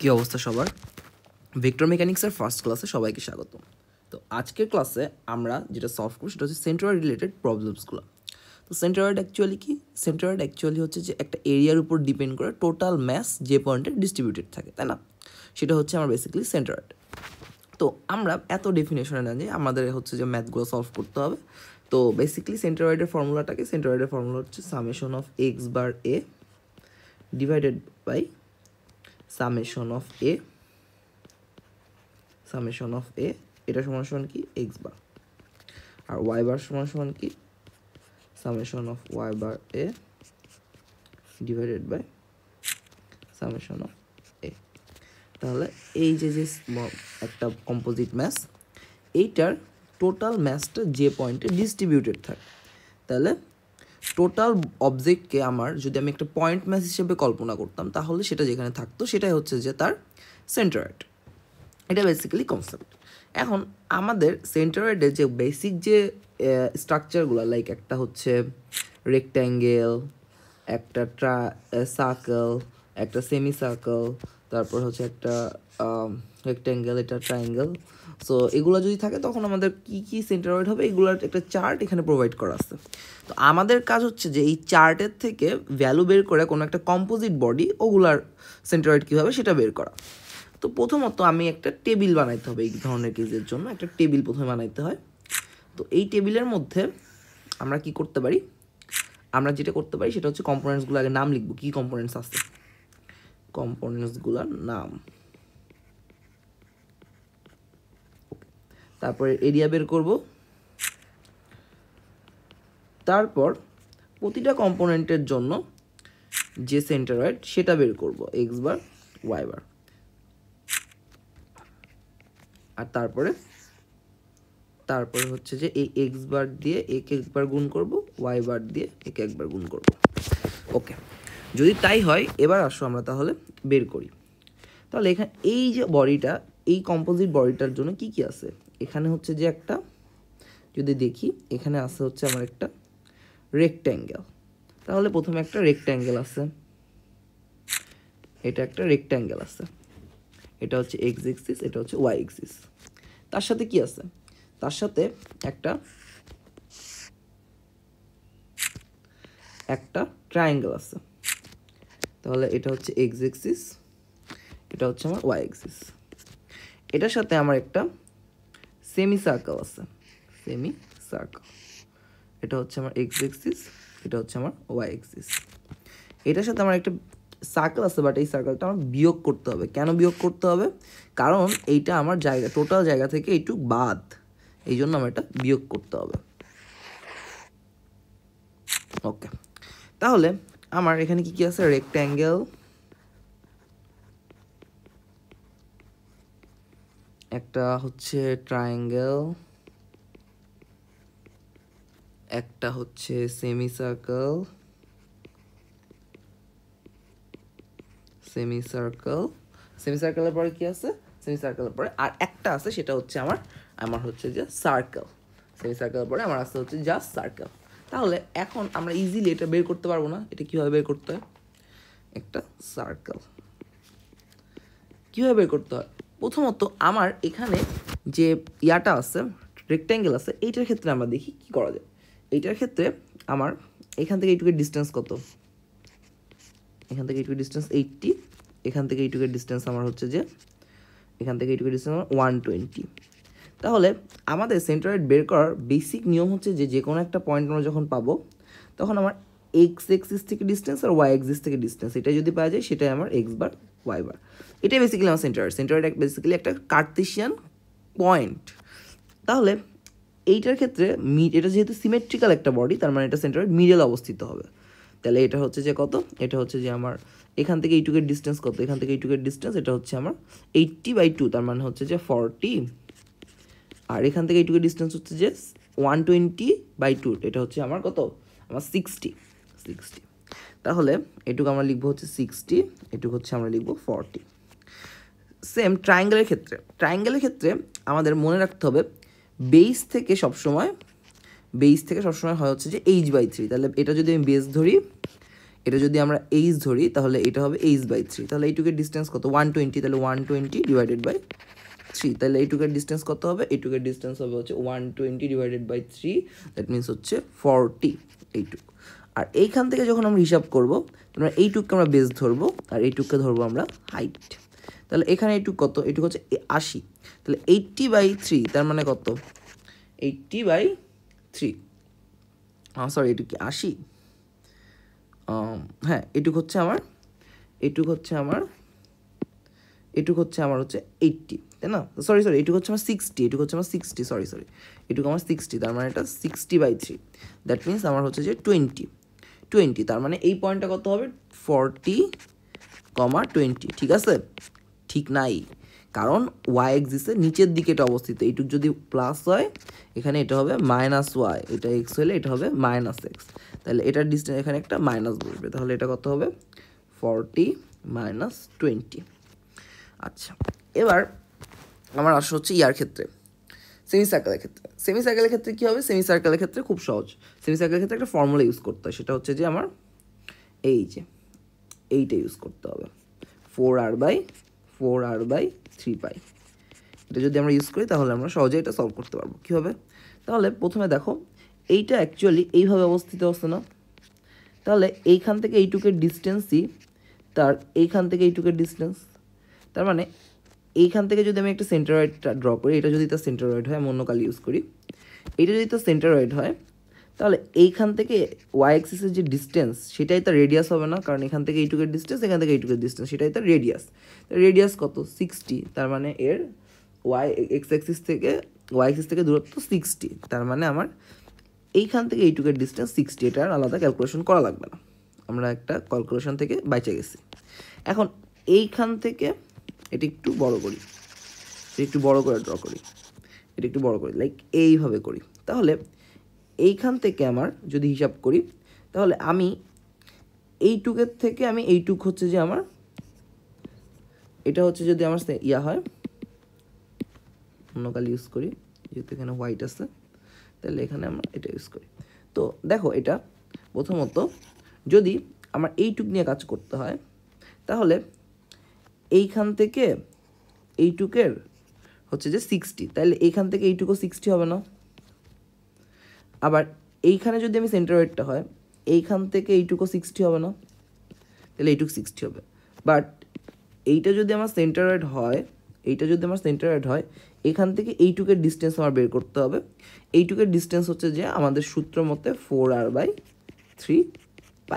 কি অবস্থা সবার? ভেক্টর মেকানিক্সের ফার্স্ট ক্লাসে সবাইকে স্বাগত। তো আজকের ক্লাসে আমরা যেটা সলভ করব সেটা হচ্ছে সেন্ট্রয়েড রিলেটেড প্রবলেমসগুলো। তো সেন্ট্রয়েড অ্যাকচুয়ালি কি? সেন্ট্রয়েড অ্যাকচুয়ালি হচ্ছে যে একটা এরিয়ার উপর ডিপেন্ড করে টোটাল ম্যাস যে পয়েন্টে ডিস্ট্রিবিউটেড থাকে, তাই না? সেটা হচ্ছে আমার বেসিক্যালি সেন্ট্রয়েড। তো আমরা এত ডেফিনেশনে না যে আমাদের হচ্ছে যে ম্যাথগুলো সলভ করতে হবে। তো বেসিক্যালি সেন্ট্রয়েডের ফর্মুলা হচ্ছে summation of x bar A divided by summation of A এটা সমান কি এক্স বার, আর ওয়াই বার সমান কি summation of y bar A divided by summation of A. তাহলে এই যে একটা কম্পোজিট ম্যাস, এইটার টোটাল ম্যাসটা যে পয়েন্টে ডিস্ট্রিবিউটেড থাকে, তাহলে টোটাল অবজেক্টকে আমার যদি আমি একটা পয়েন্ট ম্যাস হিসেবে কল্পনা করতাম তাহলে সেটা যেখানে থাকতো সেটাই হচ্ছে যে তার সেন্ট্রয়েড। এটা বেসিক্যালি কনসেপ্ট। এখন আমাদের সেন্ট্রয়েডের যে বেসিক যে স্ট্রাকচারগুলো, লাইক একটা হচ্ছে রেক্ট্যাঙ্গেল, একটা সার্কেল, একটা সেমি সার্কেল, তারপর হচ্ছে একটা রেক্ট্যাঙ্গেল, এটা ট্রায়াঙ্গেল। সো এগুলো যদি থাকে তখন আমাদের কি কি সেন্ট্রয়েড হবে এগুলোর একটা চার্ট এখানে প্রোভাইড করা আছে। তো আমাদের কাজ হচ্ছে যে এই চার্টের থেকে ভ্যালু বের করে কোনো একটা কম্পোজিট বডি ওগুলার সেন্ট্রয়েড কী হবে সেটা বের করা। তো প্রথমত আমি একটা টেবিল বানাইতে হবে, এই ধরনের কেসের জন্য একটা টেবিল প্রথমে বানাইতে হয়। তো এই টেবিলের মধ্যে আমরা কি করতে পারি, আমরা যেটা করতে পারি সেটা হচ্ছে কম্পোনেন্টসগুলো আগে নাম লিখবো, কী কম্পোনেন্টস আছে, কম্পোনেন্টসগুলোর নাম, তারপরে এরিয়া বের করব, তারপর প্রতিটা কম্পোনেন্টের জন্য যে সেন্ট্রয়েড সেটা বের করব, এক্স বার ওয়াই বার, আর তারপরে হচ্ছে যে এই এক্স বার দিয়ে একে একবার গুণ করব, ওয়াই বার দিয়ে একে একবার গুণ করব। ওকে, যদি তাই হয় এবার আসো আমরা তাহলে বের করি। তাহলে এখানে এই যে বডিটা, এই কম্পোজিট বডিটার জন্য কি কি আছে, এখানে হচ্ছে যে একটা, যদি দেখি এখানে আছে হচ্ছে আমার একটা রেক্ট্যাঙ্গেল। তাহলে প্রথমে একটা রেক্ট্যাঙ্গেল আছে, এটা একটা রেক্ট্যাঙ্গেল আছে, এটা হচ্ছে এক্স এক্সিস, এটা হচ্ছে ওয়াই এক্সিস। তার সাথে কি আছে, তার সাথে একটা ট্রায়াঙ্গেল আছে। তাহলে এটা হচ্ছে এক্স এক্সিস, এটা হচ্ছে আমার ওয়াই এক্সিস। এটার সাথে আমার একটা সেমি সার্কেল আছে, সেমি সার্কেল, এটা হচ্ছে আমার এক্স এক্সিস, এটা হচ্ছে আমার ওয়াই এক্সিস। এটার সাথে আমার একটা সার্কেল আছে, বাট এই সার্কেলটা আমার বিয়োগ করতে হবে। কেন বিয়োগ করতে হবে? কারণ এইটা আমার জায়গা, টোটাল জায়গা থেকে একটু বাদ, এই জন্য আমার এটা বিয়োগ করতে হবে। ওকে, তাহলে আমার এখানে কি কি আছে, রেক্ট্যাঙ্গেল, একটা হচ্ছে ট্রায়াঙ্গেল, একটা হচ্ছে সেমি সার্কেল, সেমি সার্কেলের পরে কি আছে, সেমি সার্কেলের পরে আর একটা আছে, সেটা হচ্ছে আমার হচ্ছে যে সার্কেল। সেমি সার্কেলের পরে আমার আছে হচ্ছে জাস্ট সার্কেল। তাহলে এখন আমরা ইজিলি এটা বের করতে পারবো না, এটা কীভাবে বের করতে হয়, একটা সার্কেল কীভাবে বের করতে হয়। প্রথমত আমার এখানে যে ইয়াটা আছে, রেক্ট্যাঙ্গেল আছে, এইটার ক্ষেত্রে আমরা দেখি কি করা যায়। এইটার ক্ষেত্রে আমার এখান থেকে এইটুকের ডিস্টেন্স কত, এখান থেকে এইটুকের ডিস্টেন্স 80, এখান থেকে এইটুকের ডিস্টেন্স আমার হচ্ছে যে, এখান থেকে এইটুকের ডিস্টেন্স আমার 120। তাহলে আমাদের সেন্ট্রয়েড বের করার বেসিক নিয়ম হচ্ছে যে কোনো একটা পয়েন্ট আমরা যখন পাবো তখন আমার এক্স এক্সিস থেকে ডিস্টেন্স আর ওয়াই এক্সিস থেকে ডিস্টেন্স, এটা যদি পাওয়া যায় সেটাই আমার এক্স বার ওয়াই বার। এটাই বেসিক্যালি আমার সেন্ট্রয়েড বেসিক্যালি একটা কার্টেসিয়ান পয়েন্ট। তাহলে এইটার ক্ষেত্রে এটা যেহেতু সিমেট্রিক্যাল একটা বডি, তার মানে এটা সেন্ট্রয়েড মিডলে অবস্থিত হবে। তাহলে এটা হচ্ছে যে কত, এটা হচ্ছে যে আমার এখান থেকে এইটুকের ডিস্টেন্স কত, এখান থেকে এইটুকের ডিস্টেন্স, এটা হচ্ছে আমার 80/2, তার মানে হচ্ছে যে 40, আর এখান থেকে এইটুকের ডিস্টেন্স হচ্ছে যে 120/2, এটা হচ্ছে আমার কত, আমার 60। তাহলে এটুকু আমরা লিখবো হচ্ছে 60, এটুকু হচ্ছে আমরা লিখবো 40। সেম ট্রায়াঙ্গেলের ক্ষেত্রে আমাদের মনে রাখতে হবে বেস থেকে সবসময় হয় হচ্ছে যে h/3। তাহলে এটা যদি আমি বেস ধরি, এটা যদি আমরা এইচ ধরি তাহলে এটা হবে h/3, তাহলে এইটুকের ডিস্টেন্স কত 120, তাহলে 120 ডিভাইডেড বাই 3, তাহলে এইটুকের ডিস্টেন্স কত হবে, এইটুকের ডিস্টেন্স হবে হচ্ছে 120 ডিভাইডেড বাই 3, দ্যাট মিনস হচ্ছে 40 এইটুক। আর এইখান থেকে যখন আমরা হিসাব করব তোমরা এইটুককে আমরা বেস ধরবো আর এইটুককে ধরবো আমরা হাইট। তাহলে এখানে এইটুক কত, এইটুক হচ্ছে 80, তাহলে 80/3 তার মানে কত 80/3, সরি এইটুক কি 80, হ্যাঁ এইটুক হচ্ছে আমার হচ্ছে 80, তাই না, সরি এইটুক হচ্ছে আমার 60, এইটুক হচ্ছে আমার 60, সরি এইটুক আমার 60, তার মানে এটা 60/3, দ্যাট মিনস আমার হচ্ছে যে 20, তার মানে এই পয়েন্টটা কত হবে 40,20, ঠিক আছে, ঠিক নাই, কারণ ওয়াই এক্সিসের নিচের দিকে এটা অবস্থিত, এইটুক যদি প্লাস হয় এখানে এটা হবে -y, এটা এক্স হলে এটা হবে -x, তাহলে এটার ডিস্টেন্স এখানে একটা মাইনাস বসবে, তাহলে এটা কত হবে 40 - 20। আচ্ছা, এবার আমার আসা হচ্ছে ইয়ার ক্ষেত্রে, সেমিসার্কেলের ক্ষেত্রে কী হবে, সেমিসার্কেলের ক্ষেত্রে খুব সহজ, সেমিসার্কেলের ক্ষেত্রে একটা ফর্মুলা ইউজ করতে হয়, সেটা হচ্ছে যে আমার এইটা ইউজ করতে হবে 4r/3π, এটা যদি আমরা ইউজ করি তাহলে আমরা সহজে এটা সলভ করতে পারবো। কীভাবে, তাহলে প্রথমে দেখো এইটা অ্যাকচুয়ালি এইভাবে অবস্থিত আছে না, তাহলে এইখান থেকে এইটুকের ডিস্টেন্সই তার এইখান থেকে এইটুকের ডিস্টেন্স, তার মানে এইখান থেকে যদি আমি একটা সেন্টারয়েডটা ড্র করি, এটা যদি তার সেন্টারয়েড হয়, আমি অন্য কালি ইউজ করি, এটা যদি তার সেন্টারয়েড হয় তাহলে এইখান থেকে ওয়াই অ্যাক্সিসের যে ডিস্টেন্স সেটাই তার রেডিয়াস হবে না, কারণ এখান থেকে এইটুকের ডিস্টেন্স, এখান থেকে এইটুকের ডিস্টেন্স, সেটাই তার রেডিয়াস কত 60, তার মানে এর ওয়াই অ্যাক্সিস থেকে দূরত্ব 60, তার মানে আমার এইখান থেকে এইটুকের ডিস্টেন্স 60, এটা আর আলাদা ক্যালকুলেশন করা লাগবে না, আমরা একটা ক্যালকুলেশন থেকে বাইচে গেছি। এখন এইখান থেকে এটা একটু বড় করে ড্র করি, লাইক এইভাবে করি, তাহলে এইখান থেকে আমার যদি হিসাব করি তাহলে আমি এইটুকের থেকে আমি এইটুক হচ্ছে যে আমার এটা হচ্ছে যদি আমার ইয়া হয়, অন্য কালি ইউজ করি যেহেতু এখানে হোয়াইট আছে, তাহলে এখানে আমরা এটা ইউজ করি। তো দেখো এটা প্রথমত যদি আমার এইটুক নিয়ে কাজ করতে হয় তাহলে এইখান থেকে এইটুকের হচ্ছে যে 60, তাহলে এইখান থেকে এইটুকু 60 হবে না, আবার এইখানে যদি আমি সেন্টারয়েডটা হয় এইখান থেকে এইটুকু 60 হবে না, তাহলে এইটুকু 60 হবে, বাট এইটা যদি আমার সেন্টারয়েড হয় এখান থেকে এইটুকের ডিস্টেন্স আমার বের করতে হবে, এইটুকের ডিস্টেন্স হচ্ছে যে আমাদের সূত্র মতে 4r/3π,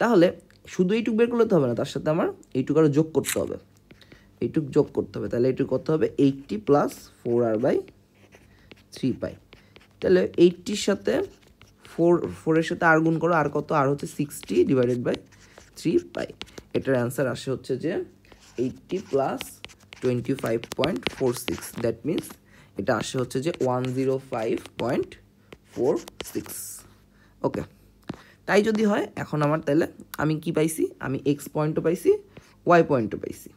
তাহলে শুধু এইটুক বের করলে তো হবে না, তার সাথে আমার এইটুক আরও যোগ করতে হবে, তাহলে এইটুক কত হবে 80 + 4r/3π, তাহলে 80-র সাথে 4-এর সাথে আর গুণ করো, আর কত, আর হচ্ছে 60 ডিভাইডেড বাই 3π, এটার অ্যান্সার আসে হচ্ছে যে 80 + 25.46, দ্যাট মিনস এটা আসে হচ্ছে যে 105.46। ওকে, তাই যদি হয় এখন আমার তাহলে আমি কি পাইছি, আমি এক্স পয়েন্টও পাইছি, ওয়াই পয়েন্টও পাইছি,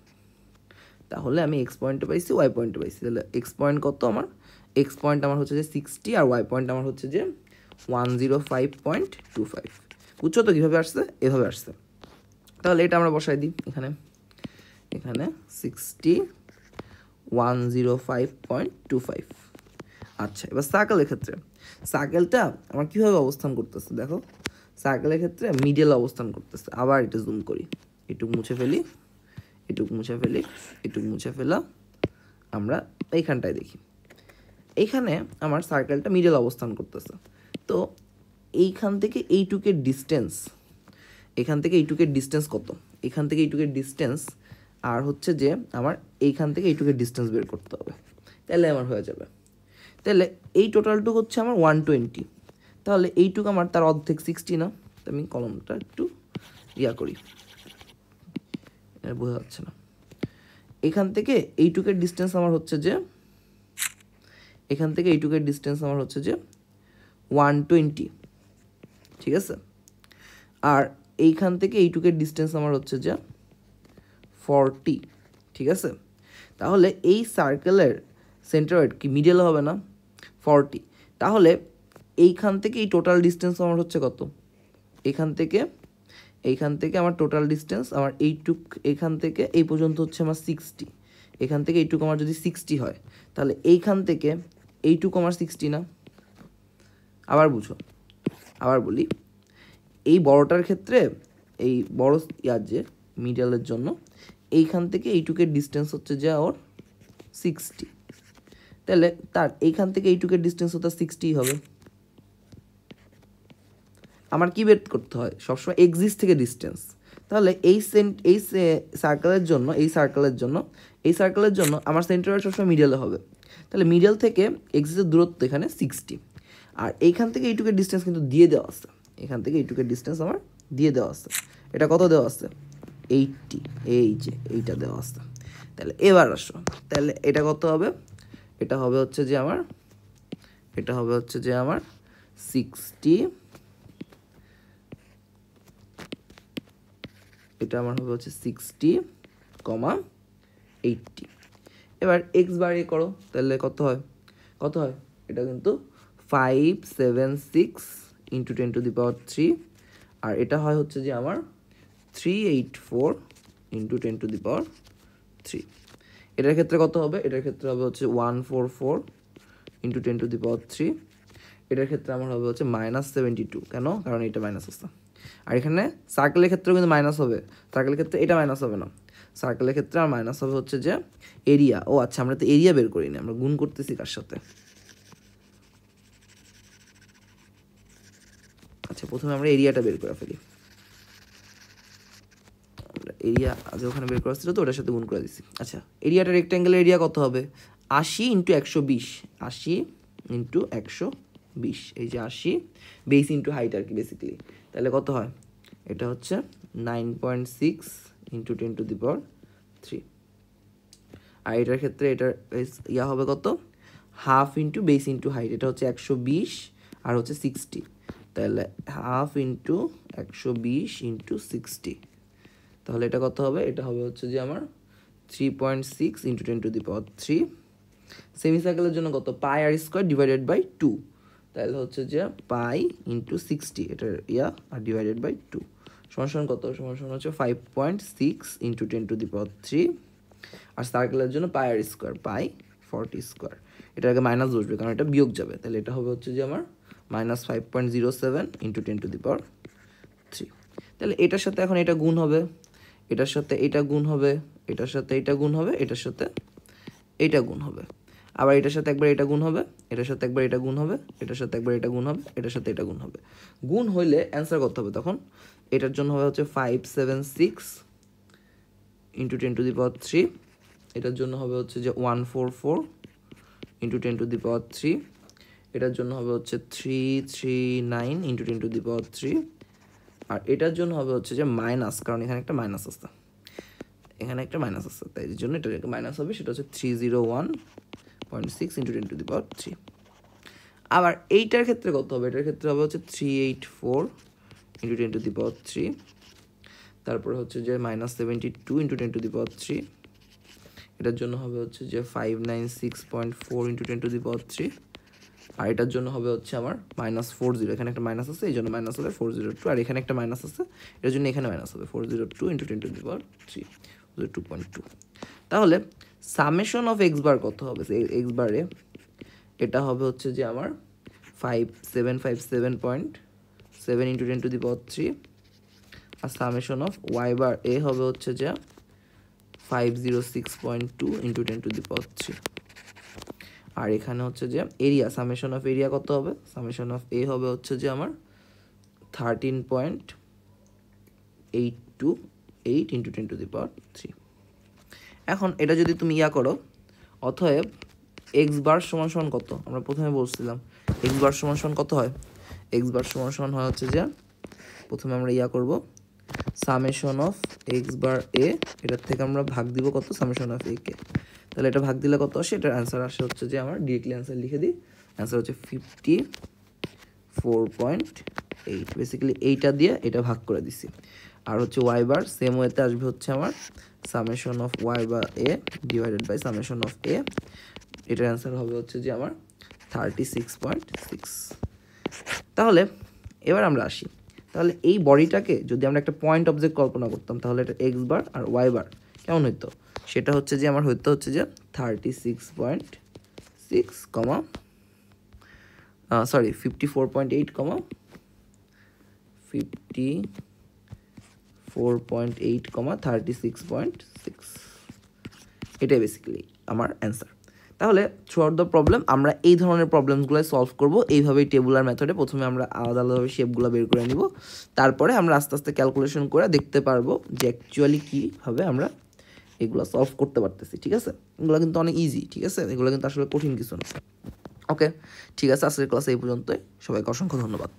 তাহলে আমি এক্স পয়েন্টও পাইছি, ওয়াই পয়েন্টও পাইছি, তাহলে এক্স পয়েন্ট কত আমার, এক্স পয়েন্ট আমার হচ্ছে যে 60 আর ওয়াই পয়েন্ট আমার হচ্ছে যে 105.25, বুঝছো তো কীভাবে আসছে, এভাবে আসছে, তাহলে এটা আমরা বসাই দিই এখানে 60 105.25। আচ্ছা, এবার সার্কেলের ক্ষেত্রে সার্কেলটা আমার কীভাবে অবস্থান করতেছে, দেখো সার্কেলের ক্ষেত্রে মিডল অবস্থান করতেছে, আবার এটা জুম করি, এটুকু মুছে ফেলা, আমরা এইখানটায় দেখি, এইখানে আমার সার্কেলটা মিডল অবস্থান করতেছে, তো এইখান থেকে এইটুকের ডিস্টেন্স কত, এখান থেকে এইটুকের ডিস্টেন্স আর হচ্ছে যে আমার এইখান থেকে এইটুকের ডিস্টেন্স বের করতে হবে, তাহলে আমার হয়ে যাবে, তাহলে এই টোটালটুক হচ্ছে আমার 120, তাহলে এইটুক আমার তার অর্ধেক 60 না, আমি কলমটা একটু করি, বোঝা যাচ্ছে না, এখান থেকে এইটুকের ডিস্টেন্স আমার হচ্ছে যে 120, ঠিক আছে, আর এইখান থেকে এইটুকের ডিস্টেন্স আমার হচ্ছে যে 40, ঠিক আছে, তাহলে এই সার্কেলের সেন্টারয়েড কি মিডল হবে না 40, তাহলে এইখান থেকে এই টোটাল ডিস্টেন্স আমার হচ্ছে কত, এখান থেকে এইখান থেকে আমার টোটাল ডিস্টেন্স আমার এইটুক, এখান থেকে এই পর্যন্ত হচ্ছে আমার 60, এখান থেকে এইটুকু আমার যদি 60 হয় তাহলে এইখান থেকে এইটুকু আমার 60 না? আবার বুঝো, আবার বলি, এই বড়টার ক্ষেত্রে এই বড় ইয়ার যে মিডলের জন্য এইখান থেকে এইটুকের ডিস্টেন্স হচ্ছে যে ওর 60, তাহলে তার এইখান থেকে এইটুকের ডিস্টেন্স তো 60 হবে। আমার কি বের করতে হয় সবসময়? এক্সিস থেকে ডিস্টেন্স। তাহলে এই সার্কেলের জন্য এই সার্কেলের জন্য আমার সেন্টার সবসময় মিডলে হবে। তাহলে মিডল থেকে এক্সিসের দূরত্ব এখানে 60, আর এইখান থেকে এইটুকের ডিস্টেন্স কিন্তু দিয়ে দেওয়া আছে, এখান থেকে এইটুকের ডিস্টেন্স আমার দিয়ে দেওয়া আছে। এটা কত দেওয়া আছে? 80, এই যে এইটা দেওয়া আছে। তাহলে এবার আসো, তাহলে এটা কত হবে? এটা হবে হচ্ছে যে আমার 60, এটা আমার হবে হচ্ছে 60, 80। এবার এক্স বার এ করো, তাহলে কত হয়? এটা কিন্তু 576 ইন্টু 10⁻³ আর এটা হয় হচ্ছে যে আমার 384 ইন্টু 10⁻³। এটার ক্ষেত্রে কত হবে? এটার ক্ষেত্রে হবে হচ্ছে 144 ইন্টু 10⁻³। এটার ক্ষেত্রে আমার হবে হচ্ছে -72, কেন? কারণ এটা মাইনাস আছে। আর এখানে সার্কেলের ক্ষেত্রেও কিন্তু মাইনাস হবে, সার্কেলের ক্ষেত্রে এটা মাইনাস হবে না, সার্কেলের ক্ষেত্রে আর মাইনাস হবে হচ্ছে যে এরিয়া। ও আচ্ছা, আমরা তো এরিয়া বের করিনি, আমরা গুণ করতেছি কার সাথে? আচ্ছা, প্রথমে আমরা এরিয়াটা বের করে ফেলি। এরিয়া আজ ওখানে বের করা ছিল তো ওটার সাথে গুণ করে দিছি। আচ্ছা, এরিয়াটা রেক্ট্যাঙ্গেলের এরিয়া কত হবে? 80 ইন্টু 120, 80 ইন্টু 120, এই যে 80 বেস ইন্টু হাইট আর কি বেসিক্যালি। তাহলে কত হয়? এটা হচ্ছে 9.6 ইন্টু 10⁻³। আর এটার ক্ষেত্রে এটার ইয়া হবে কত? Half into base into height, এটা হচ্ছে 120 আর হচ্ছে 60, তাহলে হাফ ইন্টু 120 ইন্টু 60, তাহলে এটা কত হবে? এটা হবে হচ্ছে যে আমার 3.6 ইন্টু 10⁻³। সেমি সার্কেলের জন্য কত? পাই আর স্কোয়ার ডিভাইডেড বাই 2, তাহলে হচ্ছে যে পাই ইন্টু 60 এটার ইয়া আর ডিভাইডেড বাই 2 সমান কত? সমান হচ্ছে 5.6 ইন্টু 10⁻³। আর সার্কেলের জন্য পাই আর স্কোয়ার, পাই 40 স্কোয়ার, এটা আগে মাইনাস বসবে কারণ এটা বিয়োগ যাবে, তাহলে এটা হবে হচ্ছে যে আমার -5.07 ইন্টু 10⁻³। তাহলে এটার সাথে এখন এটা গুণ হবে, এটার সাথে এটা গুণ হবে, এটার সাথে এটা গুণ হবে, এটার সাথে এটা গুণ হবে, আবার এটার সাথে একবার এটা গুণ হবে, এটার সাথে একবার এটা গুণ হবে, এটার সাথে একবার এটা গুণ হবে, এটার সাথে এটা গুণ হবে। গুণ হইলে অ্যান্সার কত হবে তখন? এটার জন্য হবে হচ্ছে 576 ইন্টু 10⁻³, এটার জন্য হবে হচ্ছে যে 144 ইন্টু 10⁻³, এটার জন্য হবে হচ্ছে 339 ইন্টু 10⁻³, আর এটার জন্য হবে হচ্ছে যে মাইনাস, কারণ এখানে একটা মাইনাস আছে, তাই এর জন্য এটা মাইনাস হবে, সেটা হচ্ছে 301.6 ইন্টু 10⁻³। আবার এইটার ক্ষেত্রে কত হবে? এটার ক্ষেত্রে হবে হচ্ছে 384 ইন্টু 10⁻³, তারপরে হচ্ছে যে -72 ইন্টু 10⁻³, এটার জন্য হবে হচ্ছে যে 596.4 ইন্টু 10⁻³, আর এটার জন্য হবে হচ্ছে আমার -40, এখানে একটা মাইনাস আছে এই জন্য মাইনাস হবে 402, আর এখানে একটা মাইনাস আছে এটার জন্য এখানে মাইনাস হবে 402 ইন্টু 10⁻³ 2.2। তাহলে সামেশন অফ এক্স বার কত হবে? এক্স বারে এটা হবে হচ্ছে যে আমার 5757.7 ইন্টু 10⁻³, আর summation of y bar A হবে হচ্ছে যে 506.2 ইন্টু 10⁻³। আর এখানে হচ্ছে যে এরিয়া, সামেশন অফ এরিয়া কত হবে? সামেশন অফ এ হবে হচ্ছে যে আমার 13.828 ইন্টু 10⁻³। এখন এটা যদি তুমি ইয়া করো, অতএব এক্স বার সমান কত? আমরা প্রথমে বলছিলাম এক্স বার সমান কত হয়? এক্স বার সমান হয় হচ্ছে যে প্রথমে আমরা ইয়া করব সামেশন অফ এক্স বার এ, এটার থেকে আমরা ভাগ দিব কত? সামেশন অফ এ কে, তাহলে এটা ভাগ দিলে কত আসে? এটার অ্যান্সার আসে হচ্ছে যে আমার ডিরেক্টলি অ্যান্সার লিখে দিই, অ্যান্সার হচ্ছে 54.8, বেসিক্যালি এইটা দিয়ে এটা ভাগ করে দিছি। আর হচ্ছে ওয়াই বার সেম ওয়েতে আসবে হচ্ছে আমার summation of y bar A divided by summation of A, এটার অ্যান্সার হবে হচ্ছে যে আমার 36.6। তাহলে এবার আমরা আসি, তাহলে এই বডিটাকে যদি আমরা একটা পয়েন্ট অবজেক্ট কল্পনা করতাম তাহলে এটা এক্স বার আর ওয়াই বার কেমন হইতো, সেটা হচ্ছে যে আমার হচ্ছে যে 36.6 কমা 54.8 কমা 54.8 কমা 36.6, এটাই বেসিক্যালি আমার অ্যান্সার। তাহলে থ্রু আউট দ্য প্রবলেম আমরা এই ধরনের প্রবলেমসগুলো সলভ করব এইভাবেই টেবুলার মেথডে। প্রথমে আমরা আলাদা আলাদাভাবে শেপগুলো বের করে নিব, তারপরে আমরা আস্তে আস্তে ক্যালকুলেশন করে দেখতে পারবো যে অ্যাকচুয়ালি কীভাবে আমরা এগুলো সলভ করতে পারতেছি। ঠিক আছে, এগুলো কিন্তু অনেক ইজি। ঠিক আছে, এগুলো কিন্তু আসলে কঠিন কিছু না। ওকে, ঠিক আছে, আজকের ক্লাস এই পর্যন্তই। সবাইকে অসংখ্য ধন্যবাদ।